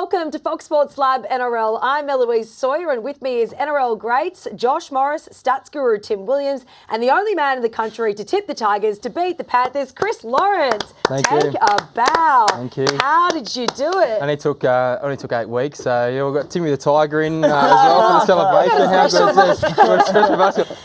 welcome to Fox Sports Lab NRL. I'm Eloise Sohier, and with me is NRL greats Josh Morris, stats guru Tim Williams, and the only man in the country to tip the Tigers to beat the Panthers, Chris Lawrence. Thank you. Take a bow. Thank you. How did you do it? Only took 8 weeks, so yeah, we've got Timmy the Tiger in as well for the celebration. How good is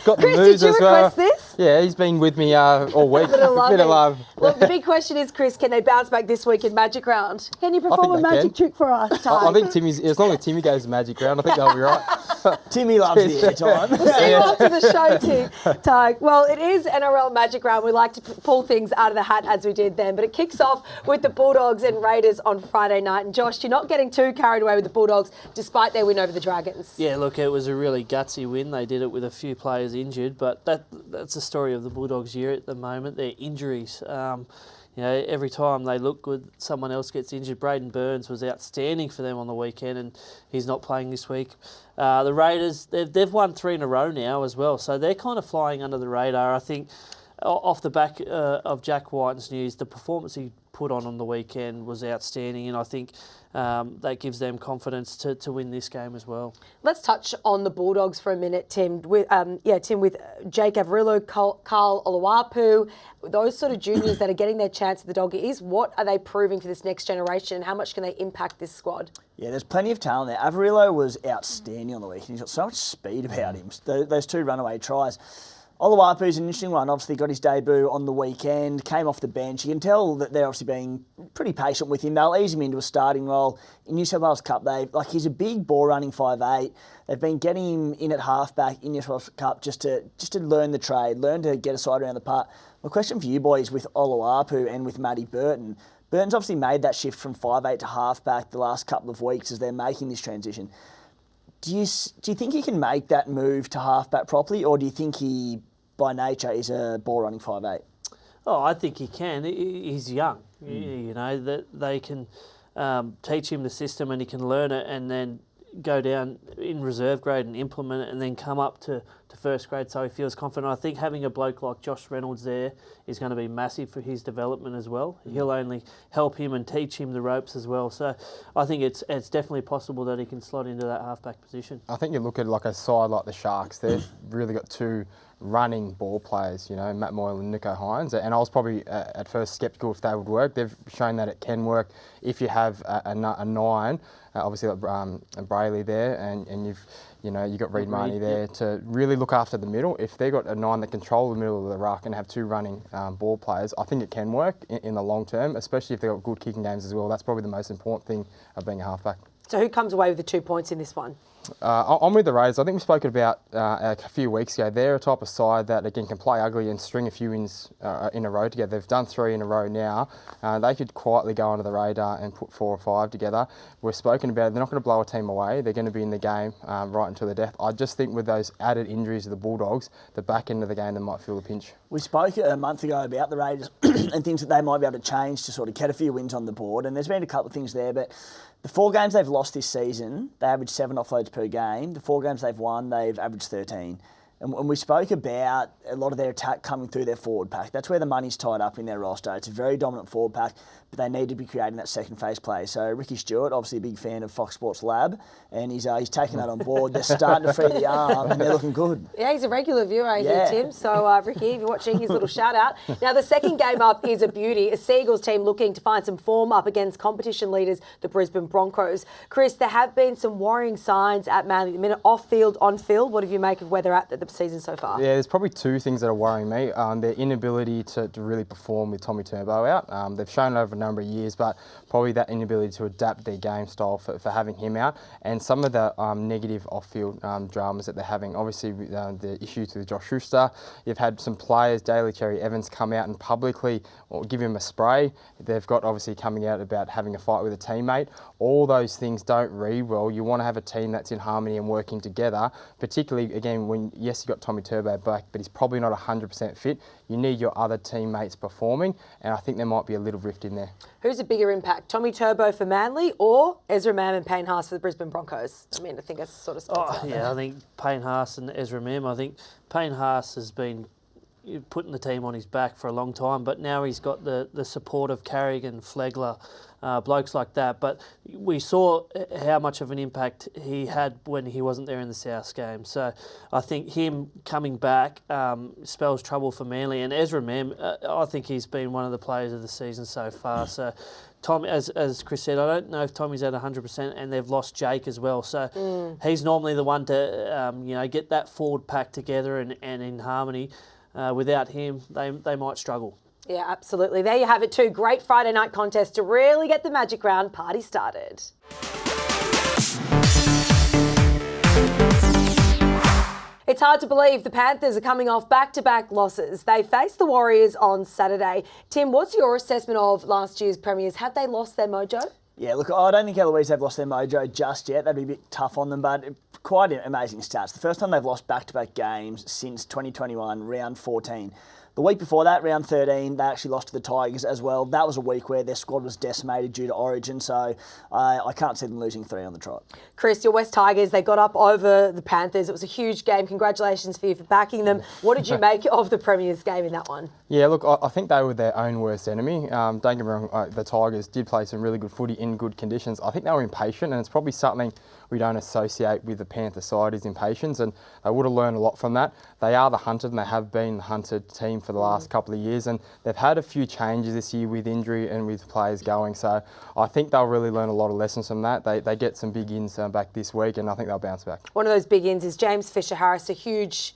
got Chris, the moves did you as well. request this? Yeah, he's been with me all week. Bit of love. Look, the big question is, Chris, can they bounce back this week in Magic Round? Can you perform a magic trick for us, I think Timmy's, as long as Timmy goes to Magic Round, I think they'll be right. Timmy loves the airtime. We'll see you after the show, Tig. Well, it is NRL Magic Round. We like to pull things out of the hat as we did then, but it kicks off with the Bulldogs and Raiders on Friday night. And Josh, you're not getting too carried away with the Bulldogs despite their win over the Dragons. Yeah, look, it was a really gutsy win. They did it with a few players injured, but that's the story of the Bulldogs' year at the moment. Their injuries. You know, every time they look good, someone else gets injured. Braden Burns was outstanding for them on the weekend, and he's not playing this week. The Raiders, they've won 3 in a row now as well, so they're kind of flying under the radar. I think off the back of Jack Whiten's news, the performance he put on the weekend was outstanding, and I think that gives them confidence to win this game as well. Let's touch on the Bulldogs for a minute, Tim. With Jake Averillo, Carl Oluwapu, those sort of juniors that are getting their chance at the Doggies. What are they proving for this next generation, and how much can they impact this squad? Yeah, there's plenty of talent there. Averillo was outstanding on the weekend. He's got so much speed about him. Those 2 runaway tries. Oluwapu's an interesting one. Obviously got his debut on the weekend, came off the bench. You can tell that they're obviously being pretty patient with him. They'll ease him into a starting role. In New South Wales Cup, he's a big ball running 5'8". They've been getting him in at halfback in New South Wales Cup just to learn the trade, learn to get a side around the park. My question for you boys with Oluwapu and with Matty Burton. Burton's obviously made that shift from 5'8" to halfback the last couple of weeks as they're making this transition. Do you think he can make that move to halfback properly, or do you think he, by nature, is a ball-running 5'8"? Oh, I think he can. He's young. You know, that they can teach him the system and he can learn it and then go down in reserve grade and implement it and then come up to first grade so he feels confident. I think having a bloke like Josh Reynolds there is going to be massive for his development as well. He'll only help him and teach him the ropes as well. So I think it's definitely possible that he can slot into that halfback position. I think you look at like a side like the Sharks, they've really got 2 running ball players, you know, Matt Moyle and Nicho Hynes, and I was probably at first sceptical if they would work. They've shown that it can work if you have a 9, obviously like Brayley there, and you've got Reid Marnie there to really look after the middle. If they've got a 9 that control the middle of the ruck and have 2 running ball players, I think it can work in the long term, especially if they've got good kicking games as well. That's probably the most important thing of being a halfback. So who comes away with the 2 points in this one? I'm with the Raiders. I think we spoke about a few weeks ago. They're a type of side that, again, can play ugly and string a few wins in a row together. They've done 3 in a row now. They could quietly go under the radar and put 4 or 5 together. We've spoken about it. They're not going to blow a team away. They're going to be in the game right until the death. I just think with those added injuries of the Bulldogs, the back end of the game, they might feel the pinch. We spoke a month ago about the Raiders and things that they might be able to change to sort of get a few wins on the board, and there's been a couple of things there, but the 4 games they've lost this season, they average 7 offloads per game. The 4 games they've won, they've averaged 13. And we spoke about a lot of their attack coming through their forward pack. That's where the money's tied up in their roster. It's a very dominant forward pack, but they need to be creating that second phase play. So Ricky Stewart, obviously a big fan of Fox Sports Lab, and he's taking that on board. They're starting to free the arm, and they're looking good. Yeah, he's a regular viewer here, Tim. So Ricky, if you're watching, his little shout out. Now the second game up is a beauty. A Seagulls team looking to find some form up against competition leaders, the Brisbane Broncos. Chris, there have been some worrying signs at Manly at the minute, off field, on field. What do you make of where they're at the season so far? Yeah, there's probably 2 things that are worrying me. Their inability to really perform with Tommy Turbo out. They've shown it over a number of years, but probably that inability to adapt their game style for having him out, and some of the negative off-field dramas that they're having. Obviously, the issues with Josh Schuster. You've had some players, Daly Cherry Evans, come out and publicly give him a spray. They've got obviously coming out about having a fight with a teammate. All those things don't read well. You want to have a team that's in harmony and working together, particularly, again, when, yes, you've got Tommy Turbo back, but he's probably not 100% fit. You need your other teammates performing, and I think there might be a little rift in there. Who's a bigger impact, Tommy Turbo for Manly or Ezra Mam and Payne Haas for the Brisbane Broncos? I mean, I think that's sort of... I think Payne Haas and Ezra Mam. I think Payne Haas has been putting the team on his back for a long time, but now he's got the support of Carrigan, Flegler, blokes like that. But we saw how much of an impact he had when he wasn't there in the South game. So I think him coming back spells trouble for Manly. And Ezra Mem, I think he's been one of the players of the season so far. So Tom, as Chris said, I don't know if Tommy's at 100%, and they've lost Jake as well. So he's normally the one to get that forward pack together and in harmony. Without him, they might struggle. Yeah, absolutely. There you have it too. Great Friday night contest to really get the Magic Round party started. It's hard to believe the Panthers are coming off back-to-back losses. They face the Warriors on Saturday. Tim, what's your assessment of last year's premiers? Have they lost their mojo? Yeah, look, I don't think Eloise have lost their mojo just yet. That'd be a bit tough on them, but quite amazing stats. The first time they've lost back-to-back games since 2021, round 14. The week before that, round 13, they actually lost to the Tigers as well. That was a week where their squad was decimated due to Origin, so I can't see them losing 3 on the trot. Chris, your West Tigers, they got up over the Panthers. It was a huge game. Congratulations for you for backing them. What did you make of the Premiers game in that one? Yeah, look, I think they were their own worst enemy. Don't get me wrong, the Tigers did play some really good footy in good conditions. I think they were impatient, and it's probably something we don't associate with the Panther side is impatience, and they would have learned a lot from that. They are the hunted, and they have been the hunted team for the last couple of years, and they've had a few changes this year with injury and with players going, so I think they'll really learn a lot of lessons from that. They get some big ins back this week, and I think they'll bounce back. One of those big ins is James Fisher-Harris, a huge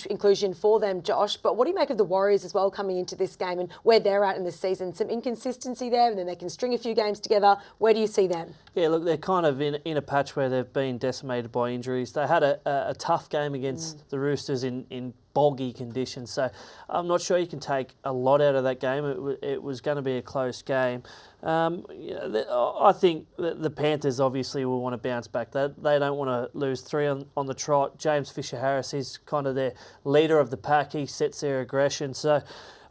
inclusion for them, Josh. But what do you make of the Warriors as well coming into this game and where they're at in this season? Some inconsistency there, and then they can string a few games together. Where do you see them? Yeah, look, they're kind of in a patch where they've been decimated by injuries. They had a tough game against the Roosters in boggy conditions, so I'm not sure you can take a lot out of that game. It was going to be a close game. I think the Panthers obviously will want to bounce back. They don't want to lose 3 on the trot. James Fisher-Harris is kind of their leader of the pack. He sets their aggression. So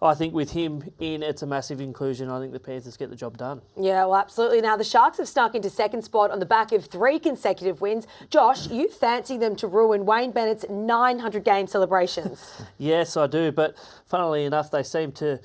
I think with him in, it's a massive inclusion. I think the Panthers get the job done. Yeah, well, absolutely. Now, the Sharks have snuck into second spot on the back of 3 consecutive wins. Josh, you fancy them to ruin Wayne Bennett's 900-game celebrations. Yes, I do. But funnily enough, they seem to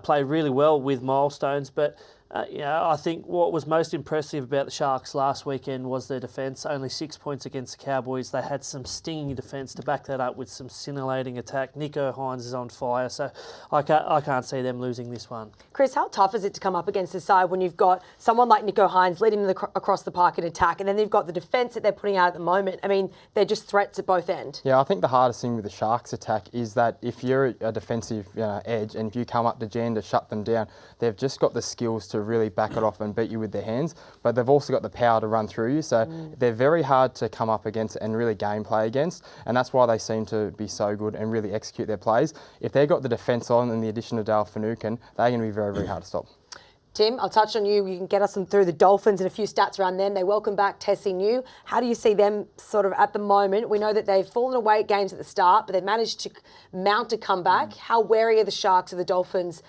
play really well with milestones. But I think what was most impressive about the Sharks last weekend was their defence. Only 6 points against the Cowboys. They had some stinging defence to back that up with some scintillating attack. Nico Hines is on fire, so I can't see them losing this one. Chris, how tough is it to come up against the side when you've got someone like Nico Hines leading them across the park in attack, and then they've got the defence that they're putting out at the moment? I mean, they're just threats at both ends. Yeah, I think the hardest thing with the Sharks attack is that if you're a defensive edge and if you come up to Jan to shut them down, they've just got the skills to really back it off and beat you with their hands, but they've also got the power to run through you, so they're very hard to come up against and really gameplay against, and that's why they seem to be so good and really execute their plays. If they've got the defence on and the addition of Dale Finucane, they're going to be very, very hard to stop. Tim, I'll touch on you. You can get us through the Dolphins and a few stats around them. They welcome back Tessie New. How do you see them sort of at the moment? We know that they've fallen away at games at the start, but they've managed to mount a comeback. How wary are the Sharks of the Dolphins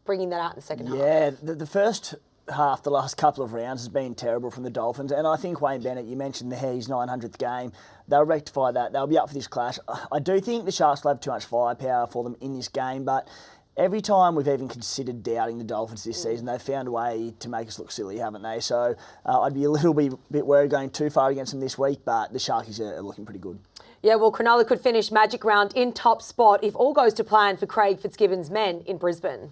bringing that out in the second half? Yeah, the first half, the last couple of rounds, has been terrible from the Dolphins, and I think Wayne Bennett, you mentioned his 900th game, they'll rectify that. They'll be up for this clash. I do think the Sharks will have too much firepower for them in this game, but every time we've even considered doubting the Dolphins this season, they've found a way to make us look silly, haven't they? So I'd be a little bit worried going too far against them this week, but the Sharkies are looking pretty good. Yeah, well, Cronulla could finish Magic Round in top spot if all goes to plan for Craig Fitzgibbon's men in Brisbane.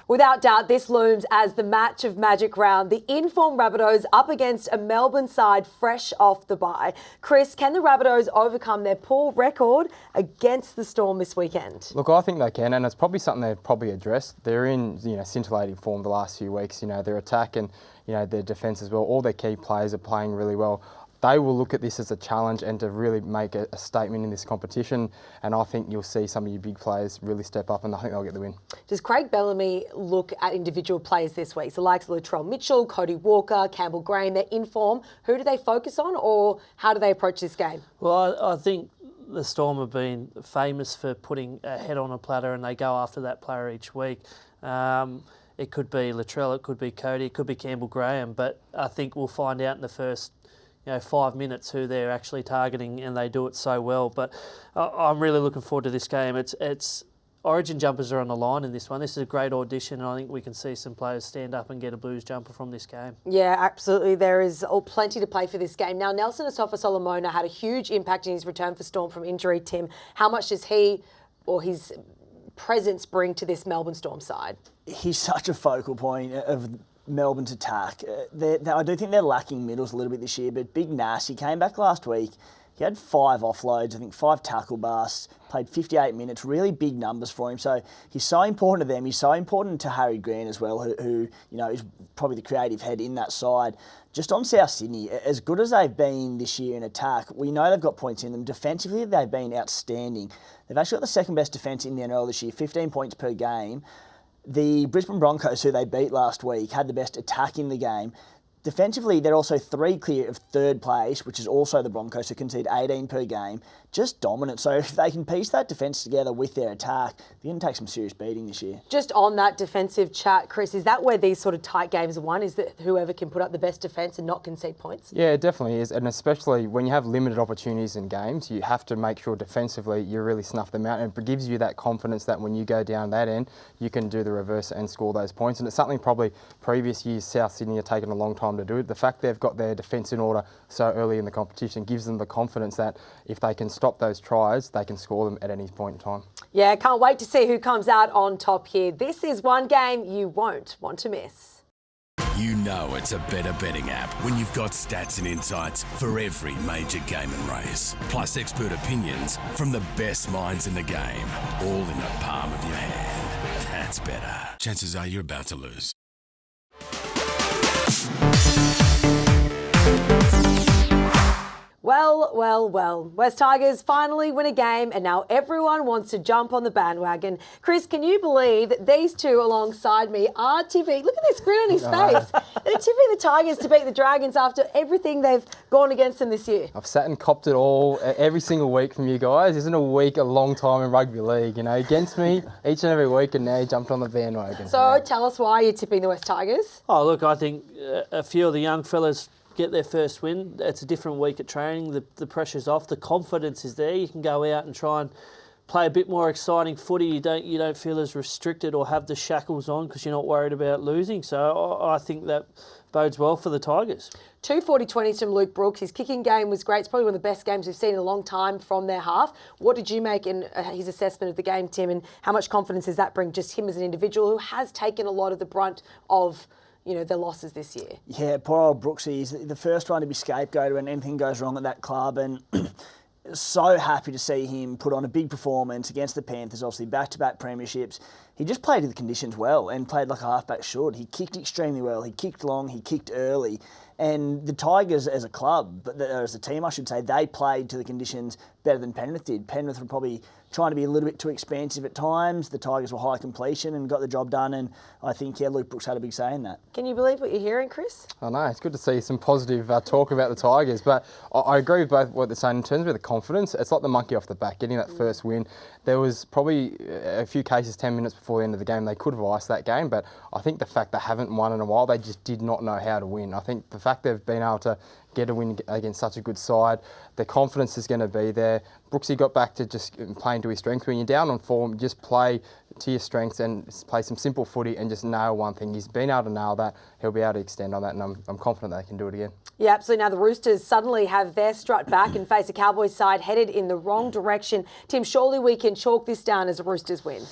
Without doubt, this looms as the match of Magic Round. The in-form Rabbitohs up against a Melbourne side fresh off the bye. Chris, can the Rabbitohs overcome their poor record against the Storm this weekend? Look, I think they can, and it's probably something they've probably addressed. They're in scintillating form the last few weeks. Their attack and their defence as well. All their key players are playing really well. They will look at this as a challenge and to really make a statement in this competition, and I think you'll see some of your big players really step up, and I think they'll get the win. Does Craig Bellamy look at individual players this week? So likes Latrell Mitchell, Cody Walker, Campbell Graham, they're in form. Who do they focus on, or how do they approach this game? Well, I think the Storm have been famous for putting a head on a platter, and they go after that player each week. It could be Latrell, it could be Cody, it could be Campbell Graham, but I think we'll find out in the first 5 minutes who they're actually targeting, and they do it so well. But I'm really looking forward to this game. It's Origin jumpers are on the line in this one. This is a great audition, and I think we can see some players stand up and get a Blues jumper from this game. Yeah, absolutely. There is plenty to play for this game. Now, Nelson Asafa-Solomona had a huge impact in his return for Storm from injury. Tim, how much does he or his presence bring to this Melbourne Storm side? He's such a focal point of Melbourne's attack. I do think they're lacking middles a little bit this year, but Big Nass, he came back last week. He had 5 offloads, I think 5 tackle busts, played 58 minutes, really big numbers for him. So he's so important to them. He's so important to Harry Grant as well, who is probably the creative head in that side. Just on South Sydney, as good as they've been this year in attack, we know they've got points in them. Defensively, they've been outstanding. They've actually got the second best defence in the NRL this year, 15 points per game. The Brisbane Broncos, who they beat last week, had the best attack in the game. Defensively, they're also 3 clear of third place, which is also the Broncos, who concede 18 per game. Just dominant. So if they can piece that defence together with their attack, they're going to take some serious beating this year. Just on that defensive chat, Chris, is that where these sort of tight games are won? Is that whoever can put up the best defence and not concede points? Yeah, it definitely is. And especially when you have limited opportunities in games, you have to make sure defensively you really snuff them out. And it gives you that confidence that when you go down that end, you can do the reverse and score those points. And it's something probably previous years South Sydney have taken a long time to do. The fact they've got their defence in order so early in the competition gives them the confidence that if they can stop those tries, they can score them at any point in time. Yeah, can't wait to see who comes out on top here. This is one game you won't want to miss. You know it's a better betting app when you've got stats and insights for every major game and race. Plus expert opinions from the best minds in the game, all in the palm of your hand. That's better. Chances are you're about to lose. Well. West Tigers finally win a game, and now everyone wants to jump on the bandwagon. Chris, can you believe that these two alongside me are tipping? Look at this grin on his face. They're tipping the Tigers to beat the Dragons after everything they've gone against them this year. I've sat and copped it all every single week from you guys. Isn't a week a long time in rugby league? Against me each and every week, and now you jumped on the bandwagon. So tell us why you're tipping the West Tigers. Oh, look, I think a few of the young fellas get their first win. It's a different week at training. The pressure's off. The confidence is there. You can go out and try and play a bit more exciting footy. You don't feel as restricted or have the shackles on because you're not worried about losing. So I think that bodes well for the Tigers. 2 40-20s from Luke Brooks. His kicking game was great. It's probably one of the best games we've seen in a long time from their half. What did you make in his assessment of the game, Tim, and how much confidence does that bring just him as an individual who has taken a lot of the brunt of their losses this year? Yeah, poor old Brooksy is the first one to be scapegoated when anything goes wrong at that club, and so happy to see him put on a big performance against the Panthers, obviously back-to-back premierships. He just played to the conditions well and played like a halfback should. He kicked extremely well. He kicked long. He kicked early. And the Tigers as a club, or as a team I should say, they played to the conditions better than Penrith did. Penrith were probably trying to be a little bit too expansive at times. The Tigers were high completion and got the job done, and I think, Luke Brooks had a big say in that. Can you believe what you're hearing, Chris? I know, it's good to see some positive talk about the Tigers, but I agree with both what they're saying in terms of the confidence. It's like the monkey off the back, getting that first win. There was probably a few cases 10 minutes before the end of the game they could have iced that game, but I think the fact they haven't won in a while, they just did not know how to win. I think the fact they've been able to get a win against such a good side, the confidence is going to be there. Brooksy got back to just playing to his strengths. When you're down on form, just play to your strengths and play some simple footy and just nail one thing. He's been able to nail that. He'll be able to extend on that, and I'm confident they can do it again. Yeah, absolutely. Now the Roosters suddenly have their strut back and face a Cowboys side headed in the wrong direction. Tim, surely we can chalk this down as a Roosters win.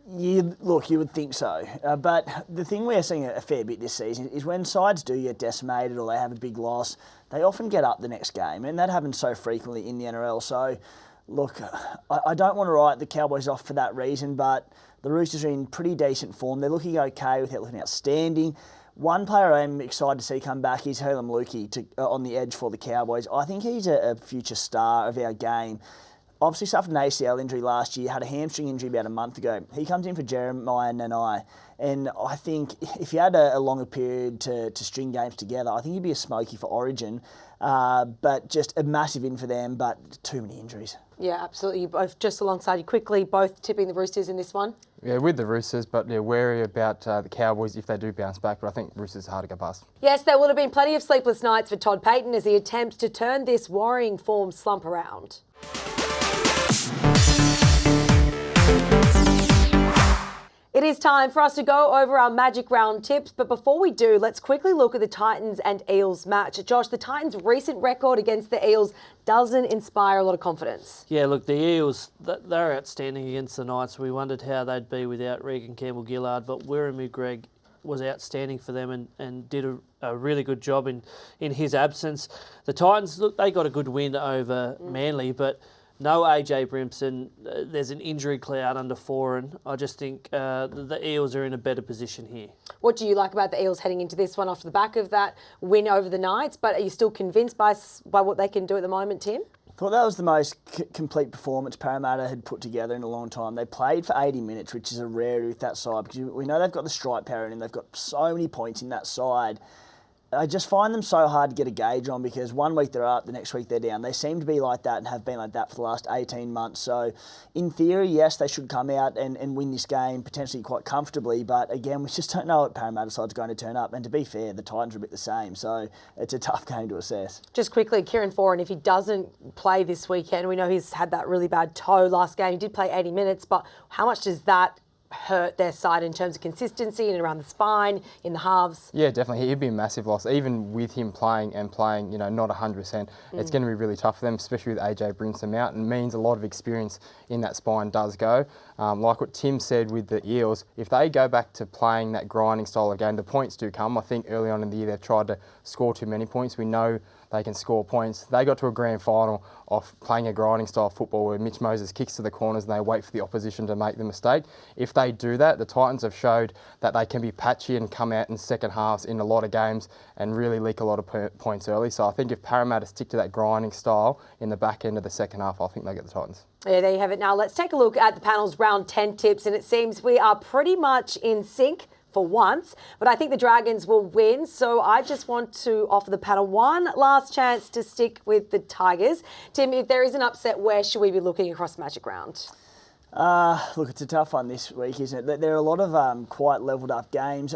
You would think so. But the thing we're seeing a fair bit this season is when sides do get decimated or they have a big loss, they often get up the next game, and that happens so frequently in the NRL. So, look, I don't want to write the Cowboys off for that reason, but the Roosters are in pretty decent form. They're looking okay without looking outstanding. One player I'm excited to see come back is Hurlem Lukey on the edge for the Cowboys. I think he's a future star of our game. Obviously suffered an ACL injury last year, had a hamstring injury about a month ago. He comes in for Jeremiah Nanai, and I think if you had a longer period to string games together, I think he'd be a smoky for Origin, but just a massive in for them, but too many injuries. Yeah, absolutely. Both just alongside you quickly, both tipping the Roosters in this one. Yeah, with the Roosters, but they're wary about the Cowboys if they do bounce back. But I think Roosters are hard to go past. Yes, there would have been plenty of sleepless nights for Todd Payten as he attempts to turn this worrying form slump around. It is time for us to go over our Magic Round tips, but before we do, let's quickly look at the Titans and Eels match. Josh, the Titans' recent record against the Eels doesn't inspire a lot of confidence. Yeah, look, the Eels, they're outstanding against the Knights. We wondered how they'd be without Regan Campbell-Gillard, but Wiremu Greg was outstanding for them and did a really good job in his absence. The Titans, look, they got a good win over Manly, but no AJ Brimson. There's an injury cloud under Foran. I just think the Eels are in a better position here. What do you like about the Eels heading into this one off the back of that win over the Knights? But are you still convinced by what they can do at the moment, Tim? I thought that was the most complete performance Parramatta had put together in a long time. They played for 80 minutes, which is a rarity with that side, because we know they've got the strike power and they've got so many points in that side. I just find them so hard to get a gauge on because one week they're up, the next week they're down. They seem to be like that and have been like that for the last 18 months. So in theory, yes, they should come out and win this game potentially quite comfortably. But again, we just don't know what Parramatta side's going to turn up. And to be fair, the Titans are a bit the same. So it's a tough game to assess. Just quickly, Kieran Foran, if he doesn't play this weekend, we know he's had that really bad toe last game. He did play 80 minutes, but how much does that hurt their side in terms of consistency and around the spine, in the halves? Yeah, definitely. He'd be a massive loss. Even with him playing, not 100%, it's going to be really tough for them, especially with AJ Brimson out, and means a lot of experience in that spine does go. Like what Tim said with the Eels, if they go back to playing that grinding style of game, the points do come. I think early on in the year they've tried to score too many points. We know they can score points. They got to a grand final of playing a grinding style football where Mitch Moses kicks to the corners and they wait for the opposition to make the mistake. If they do that, the Titans have showed that they can be patchy and come out in second halves in a lot of games and really leak a lot of points early. So I think if Parramatta stick to that grinding style in the back end of the second half, I think they get the Titans. Yeah, there you have it. Now let's take a look at the panel's round 10 tips, and it seems we are pretty much in sync for once, but I think the Dragons will win. So I just want to offer the panel one last chance to stick with the Tigers. Tim, if there is an upset, where should we be looking across Magic Round? Look, it's a tough one this week, isn't it? There are a lot of quite levelled up games.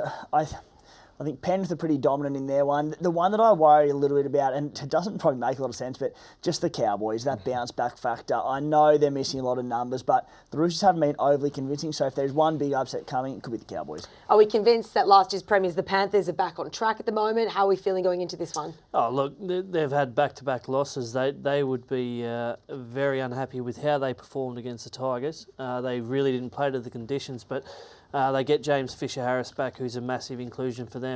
I think Penrith are pretty dominant in their one. The one that I worry a little bit about, and it doesn't probably make a lot of sense, but just the Cowboys, that bounce back factor. I know they're missing a lot of numbers, but the Roosters haven't been overly convincing. So if there's one big upset coming, it could be the Cowboys. Are we convinced that last year's premiers, the Panthers, are back on track at the moment? How are we feeling going into this one? Oh, look, they've had back-to-back losses. They would be very unhappy with how they performed against the Tigers. They really didn't play to the conditions, but they get James Fisher-Harris back, who's a massive inclusion for them.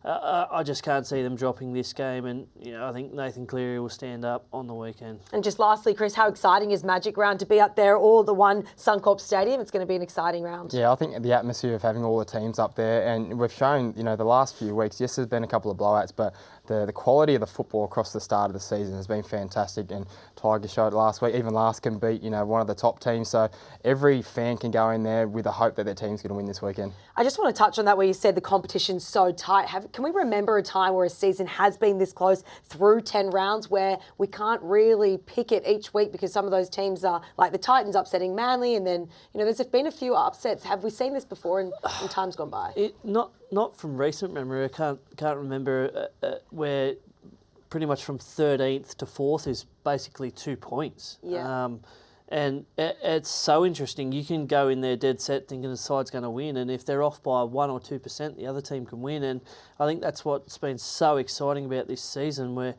I just can't see them dropping this game, and I think Nathan Cleary will stand up on the weekend. And just lastly, Chris, how exciting is Magic Round to be up there, all the one Suncorp Stadium? It's going to be an exciting round. Yeah, I think the atmosphere of having all the teams up there, and we've shown, the last few weeks, yes, there's been a couple of blowouts, but the quality of the football across the start of the season has been fantastic, and Tigers showed last week, even last can beat, one of the top teams, so every fan can go in there with the hope that their team's going to win this weekend. I just want to touch on that where you said the competition's so tight. Can we remember a time where a season has been this close through 10 rounds where we can't really pick it each week because some of those teams are, like the Titans upsetting Manly, and then, there's been a few upsets. Have we seen this before in times gone by? Not from recent memory. I can't remember where pretty much from 13th to 4th is basically 2 points. Yeah. And it's so interesting. You can go in there dead set thinking the side's going to win, and if they're off by 1 or 2%, the other team can win. And I think that's what's been so exciting about this season, where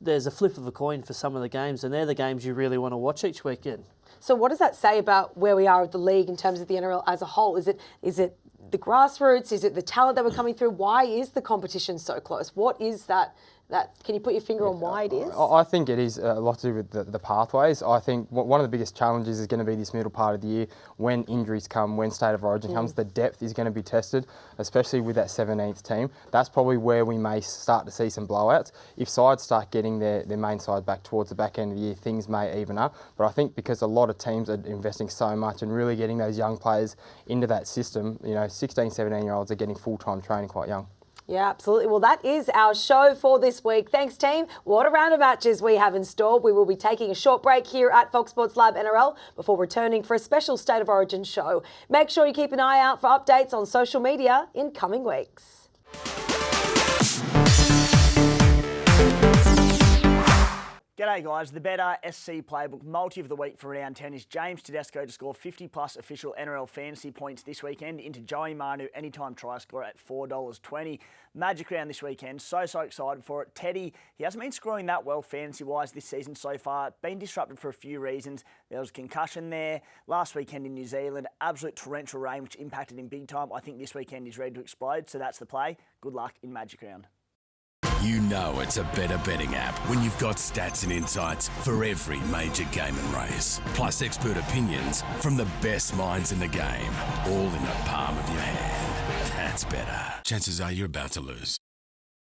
there's a flip of a coin for some of the games, and they're the games you really want to watch each weekend. So what does that say about where we are with the league in terms of the NRL as a whole? Is it the grassroots? Is it the talent that we're coming through? Why is the competition so close? What is that? Can you put your finger on why it is? I think it is a lot to do with the pathways. I think one of the biggest challenges is going to be this middle part of the year when injuries come, when State of Origin comes. The depth is going to be tested, especially with that 17th team. That's probably where we may start to see some blowouts. If sides start getting their main side back towards the back end of the year, things may even up. But I think because a lot of teams are investing so much and really getting those young players into that system, 16, 17-year-olds are getting full-time training quite young. Yeah, absolutely. Well, that is our show for this week. Thanks, team. What a round of matches we have in store. We will be taking a short break here at Fox Sports Lab NRL before returning for a special State of Origin show. Make sure you keep an eye out for updates on social media in coming weeks. G'day guys, the betr SC Playbook multi of the week for round 10 is James Tedesco to score 50 plus official NRL Fantasy points this weekend into Joey Manu anytime try score at $4.20. Magic round this weekend, so excited for it. Teddy, he hasn't been scoring that well fantasy-wise this season so far, been disrupted for a few reasons. There was a concussion there last weekend in New Zealand, absolute torrential rain which impacted him big time. I think this weekend he's ready to explode, so that's the play. Good luck in Magic round. You know it's a better betting app when you've got stats and insights for every major game and race. Plus expert opinions from the best minds in the game, all in the palm of your hand. That's better. Chances are you're about to lose.